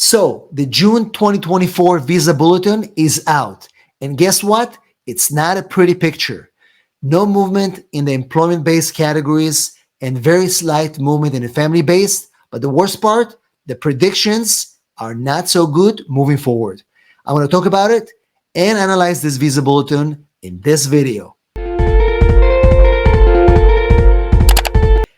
So the June 2024 visa bulletin is out. And guess what? It's not a pretty picture. No movement in the employment-based categories and very slight movement in the family-based. But the worst part, the predictions are not so good moving forward. I want to talk about it and analyze this visa bulletin in this video.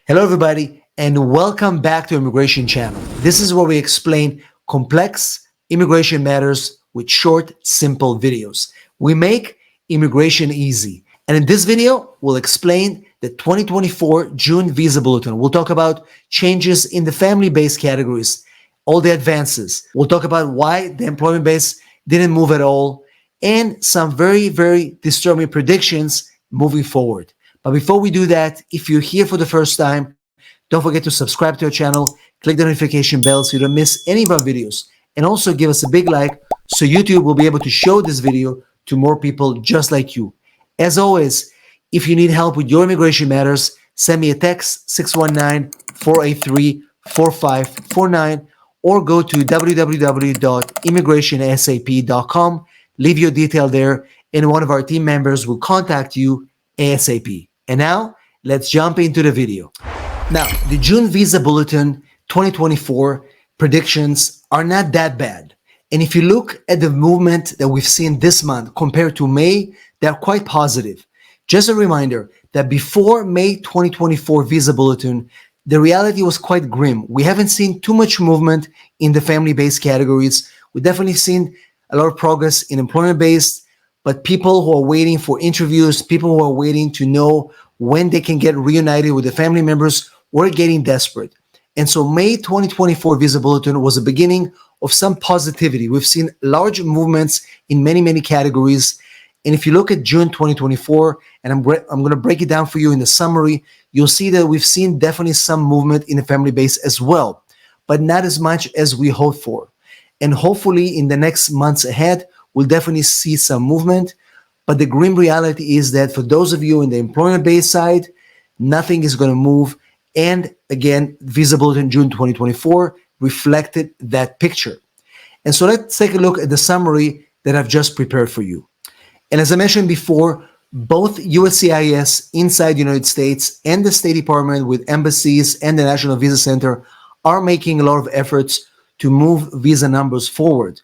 Hello everybody and welcome back to Immigration Channel. This is where we explain complex immigration matters with short, simple videos. We make immigration easy. And in this video, we'll explain the 2024 June visa bulletin. We'll talk about changes in the family-based categories, all the advances. We'll talk about why the employment base didn't move at all, and some very, very disturbing predictions moving forward. But before we do that, if you're here for the first time, don't forget to subscribe to our channel, click the notification bell so you don't miss any of our videos, and also give us a big like so YouTube will be able to show this video to more people just like you. As always, if you need help with your immigration matters, send me a text 619-483-4549 or go to www.immigrationsap.com. Leave your detail there and one of our team members will contact you ASAP. And now, let's jump into the video. Now, the June Visa Bulletin 2024 predictions are not that bad. And if you look at the movement that we've seen this month compared to May, they're quite positive. Just a reminder that before May 2024 Visa Bulletin, the reality was quite grim. We haven't seen too much movement in the family-based categories. We've definitely seen a lot of progress in employment-based, but people who are waiting for interviews, people who are waiting to know when they can get reunited with their family members, were getting desperate. And so May 2024 Visa Bulletin was the beginning of some positivity. We've seen large movements in many, many categories. And if you look at June 2024, and I'm going to break it down for you in the summary, you'll see that we've seen definitely some movement in the family base as well, but not as much as we hoped for. And hopefully in the next months ahead, we'll definitely see some movement. But the grim reality is that for those of you in the employment-based side, nothing is going to move. And again, Visa Bulletin June 2024 reflected that picture. And so let's take a look at the summary that I've just prepared for you. And as I mentioned before, both USCIS inside the United States and the State Department with embassies and the National Visa Center are making a lot of efforts to move visa numbers forward.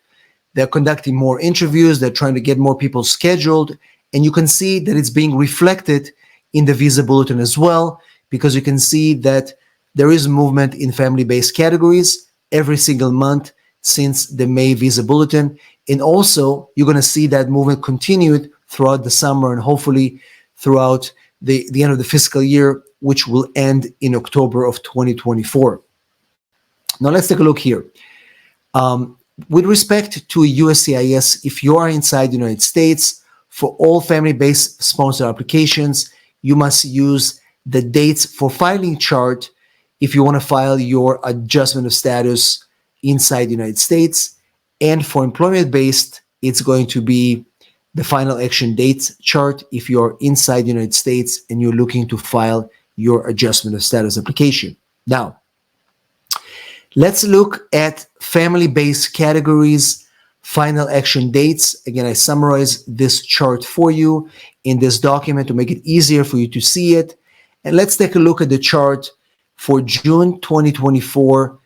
They're conducting more interviews, they're trying to get more people scheduled, and you can see that it's being reflected in the Visa Bulletin as well, because you can see that there is movement in family-based categories every single month since the May Visa Bulletin. And also, you're going to see that movement continued throughout the summer and hopefully throughout the end of the fiscal year, which will end in October of 2024. Now, let's take a look here. With respect to USCIS, if you are inside the United States, for all family-based sponsored applications, you must use the dates for filing chart if you want to file your adjustment of status inside the United States. And for employment-based, it's going to be the final action dates chart if you're inside the United States and you're looking to file your adjustment of status application. Now, let's look at family-based categories, final action dates. Again, I summarize this chart for you in this document to make it easier for you to see it. And let's take a look at the chart for June 2024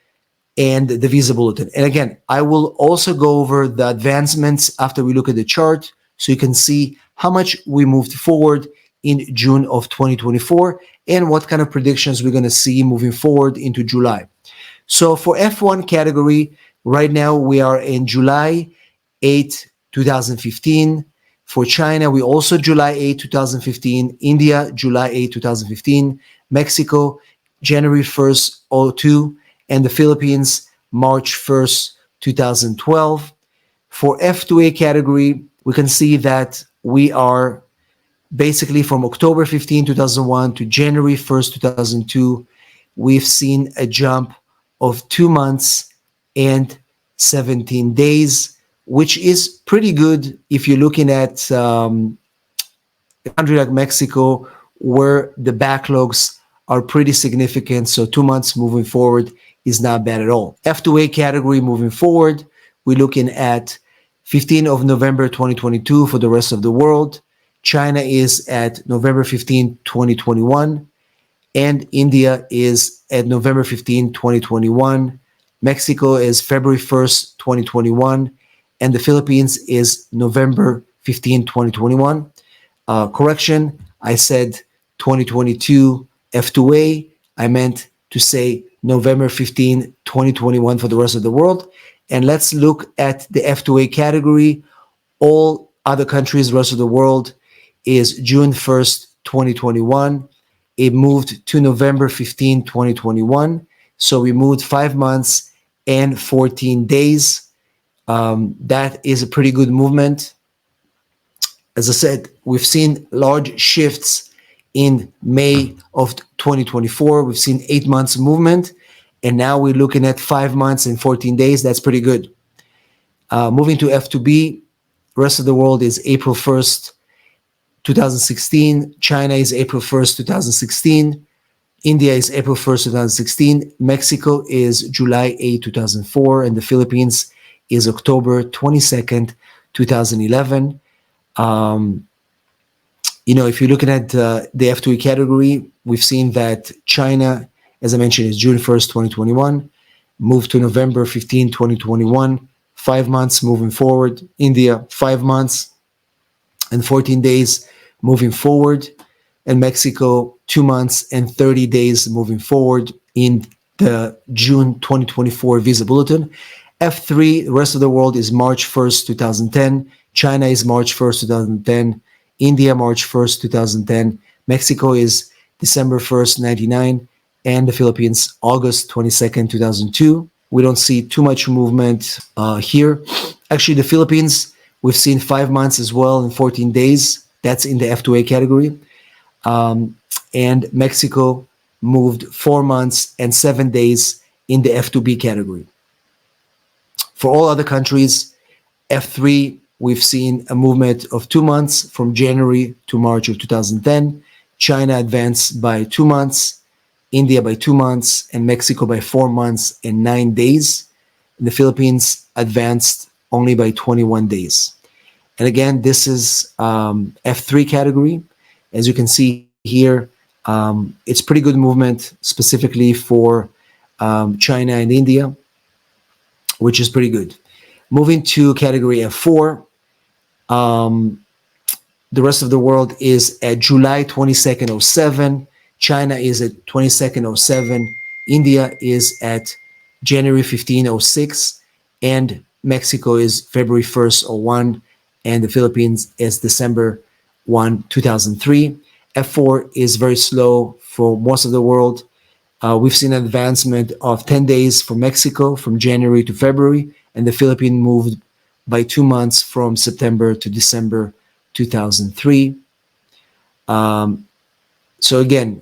and the Visa Bulletin. And again, I will also go over the advancements after we look at the chart so you can see how much we moved forward in June of 2024 and what kind of predictions we're going to see moving forward into July. So for F1 category, right now we are in July 8, 2015. For China, we also July 8, 2015. India, July 8, 2015. Mexico, January 1st, 02. And the Philippines, March 1st, 2012. For F2A category, we can see that we are basically from October 15, 2001 to January 1st, 2002. We've seen a jump of 2 months and 17 days, which is pretty good if you're looking at a country like Mexico, where the backlogs are pretty significant. So 2 months moving forward is not bad at all. F2A category moving forward, we're looking at 15th of November 2022 for the rest of the world. China is at November 15, 2021, and India is at November 15, 2021. Mexico is February 1st, 2021, and the Philippines is November 15, 2021. Correction, I said 2022 F2A. I meant to say November 15, 2021 for the rest of the world. And let's look at the F2A category. All other countries, rest of the world, is June 1st, 2021. It moved to November 15, 2021. So we moved 5 months and 14 days. That is a pretty good movement. As I said, we've seen large shifts in May of 2024. We've seen 8 months movement, and now we're looking at 5 months and 14 days. That's pretty good. Moving to F2B, rest of the world is April 1st, 2016. China is April 1st, 2016. India is April 1st, 2016. Mexico is July 8, 2004. And the Philippines is October 22nd, 2011. If you're looking at the F2E category, we've seen that China, as I mentioned, is June 1st, 2021, moved to November 15, 2021, 5 months moving forward. India, 5 months and 14 days moving forward. And Mexico, 2 months and 30 days moving forward in the June 2024 Visa Bulletin. F3, the rest of the world, is March 1st, 2010. China is March 1st, 2010. India, March 1st, 2010. Mexico is December 1st, 1999. And the Philippines, August 22nd, 2002. We don't see too much movement here. Actually, the Philippines, we've seen 5 months as well and 14 days. That's in the F2A category. And Mexico moved 4 months and 7 days in the F2B category. For all other countries, F3, we've seen a movement of 2 months from January to March of 2010. China advanced by 2 months, India by 2 months, and Mexico by 4 months and 9 days. And the Philippines advanced only by 21 days. And again, this is F3 category. As you can see here, it's pretty good movement specifically for China and India, which is pretty good. Moving to category F4, the rest of the world is at July 22nd, 07. China is at 22nd, 07. India is at January 15, 06. And Mexico is February 1st, 01. And the Philippines is December 1, 2003. F4 is very slow for most of the world. We've seen an advancement of 10 days for Mexico from January to February, and the Philippines moved by 2 months from September to December 2003. So again,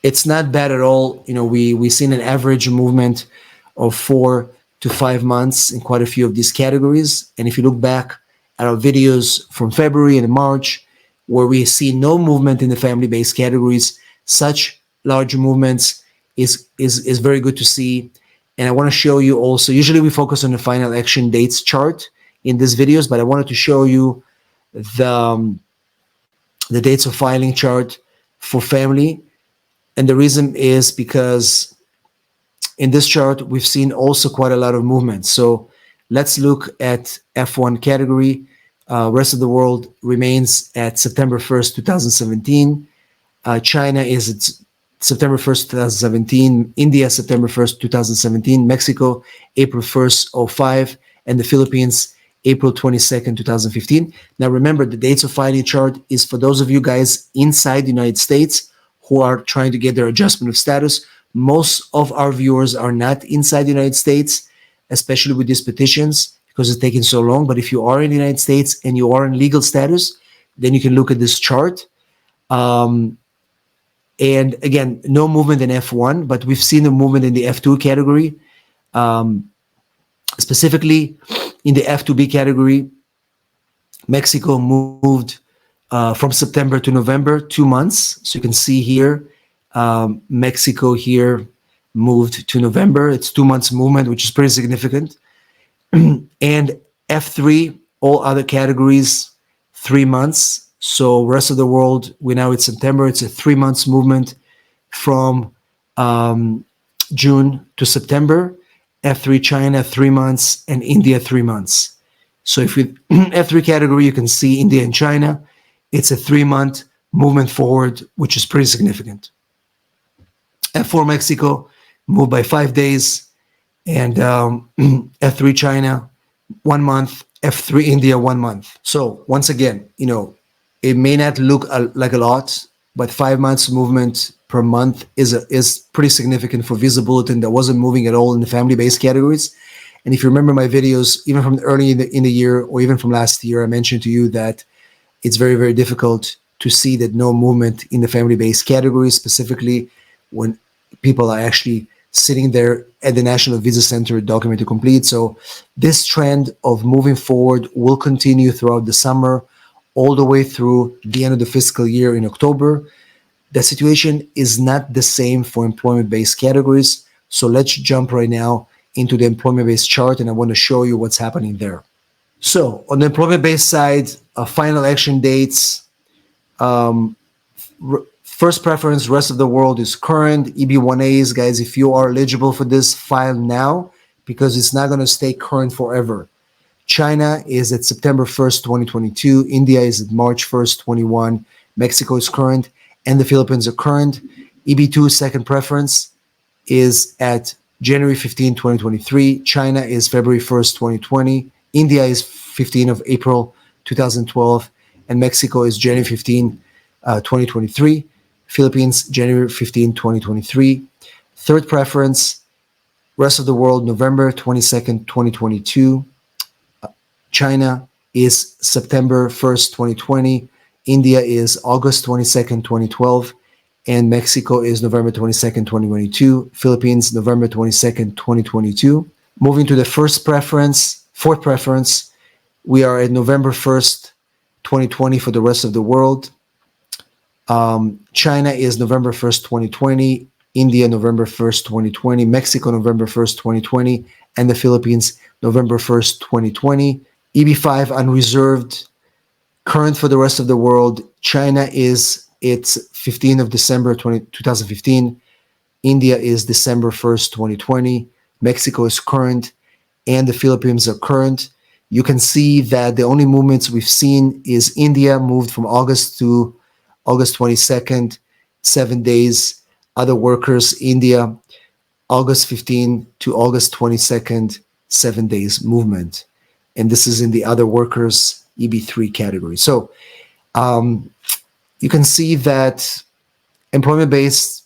it's not bad at all. We've seen an average movement of 4 to 5 months in quite a few of these categories. And if you look back at our videos from February and March, where we see no movement in the family-based categories, such large movements is very good to see. And I want to show you also, usually we focus on the final action dates chart in these videos, but I wanted to show you the dates of filing chart for family. And the reason is because in this chart, we've seen also quite a lot of movement. So let's look at F1 category. Rest of the world remains at September 1st, 2017. China is at September 1st, 2017. India, September 1st, 2017. Mexico, April 1st, 05. And the Philippines, April 22nd, 2015. Now remember, the dates of filing chart is for those of you guys inside the United States who are trying to get their adjustment of status. Most of our viewers are not inside the United States, especially with these petitions, because it's taking so long. But if you are in the United States and you are in legal status, then you can look at this chart. And again, no movement in F1, but we've seen a movement in the F2 category. Specifically in the F2B category, Mexico moved from September to November, 2 months. So you can see here, Mexico here moved to November. It's 2 months movement, which is pretty significant. And F3, all other categories, 3 months. So rest of the world, it's September. It's a 3 months movement from June to September. F3 China, 3 months, and India, 3 months. So if you F3 category, you can see India and China. It's a 3-month movement forward, which is pretty significant. F4 Mexico moved by 5 days, and F3 China, 1 month. F3 India, 1 month. So once again, it may not look like a lot, but 5 months movement per month is pretty significant for Visa Bulletin that wasn't moving at all in the family-based categories. And if you remember my videos, even from early in the year or even from last year, I mentioned to you that it's very, very difficult to see that no movement in the family-based categories, specifically when people are actually sitting there at the National Visa Center document to complete. So this trend of moving forward will continue throughout the summer, all the way through the end of the fiscal year in October. The situation is not the same for employment-based categories. So let's jump right now into the employment-based chart, and I want to show you what's happening there. So on the employment-based side, final action dates, first preference, rest of the world is current. EB1As, guys, if you are eligible for this, file now, because it's not going to stay current forever. China is at September 1st, 2022. India is at March 1st, 21. Mexico is current, and the Philippines are current. EB2 second preference is at January 15, 2023. China is February 1st, 2020. India is 15 of April, 2012. And Mexico is January 15, 2023. Philippines, January 15, 2023. Third preference, rest of the world, November 22nd, 2022. China is September 1st, 2020. India is August 22nd, 2012. And Mexico is November 22nd, 2022. Philippines, November 22nd, 2022. Moving to the fourth preference, we are at November 1st, 2020 for the rest of the world. China is November 1st, 2020. India, November 1st, 2020. Mexico, November 1st, 2020. And the Philippines, November 1st, 2020. EB5 unreserved, current for the rest of the world. China is it's 15th of December 2015. India is December 1st, 2020. Mexico is current, and the Philippines are current. You can see that the only movements we've seen is India moved from August to August 22nd, 7 days. Other workers, India, August 15 to August 22nd, 7 days movement. And this is in the other workers EB3 category. So you can see that employment-based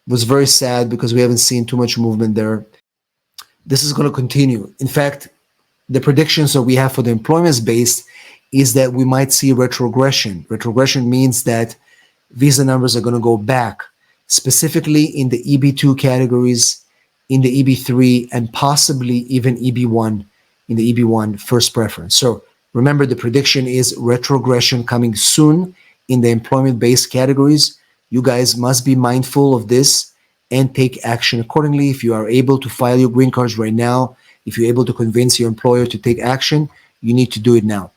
was very sad because we haven't seen too much movement there. This is going to continue. In fact, the predictions that we have for the employment-based is that we might see retrogression. Retrogression means that visa numbers are going to go back, specifically in the EB2 categories, in the EB3, and possibly even EB1, in the EB1 first preference. So remember, the prediction is retrogression coming soon in the employment-based categories. You guys must be mindful of this and take action accordingly. If you are able to file your green cards right now, if you're able to convince your employer to take action, you need to do it now.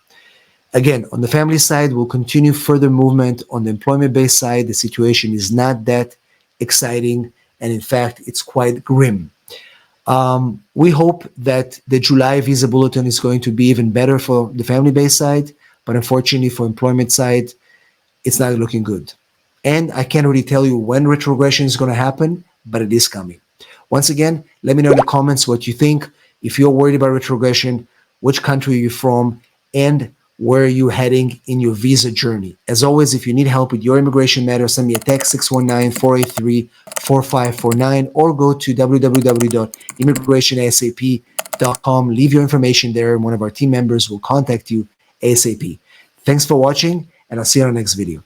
Again, on the family side, we'll continue further movement. On the employment-based side, the situation is not that exciting, and in fact, it's quite grim. We hope that the July Visa Bulletin is going to be even better for the family-based side, but unfortunately for employment side, it's not looking good. And I can't really tell you when retrogression is going to happen, but it is coming. Once again, let me know in the comments what you think. If you're worried about retrogression, which country are you from, and where are you heading in your visa journey? As always, if you need help with your immigration matter, send me a text 619-483-4549 or go to www.immigrationasap.com. Leave your information there and one of our team members will contact you ASAP. Thanks for watching, and I'll see you on the next video.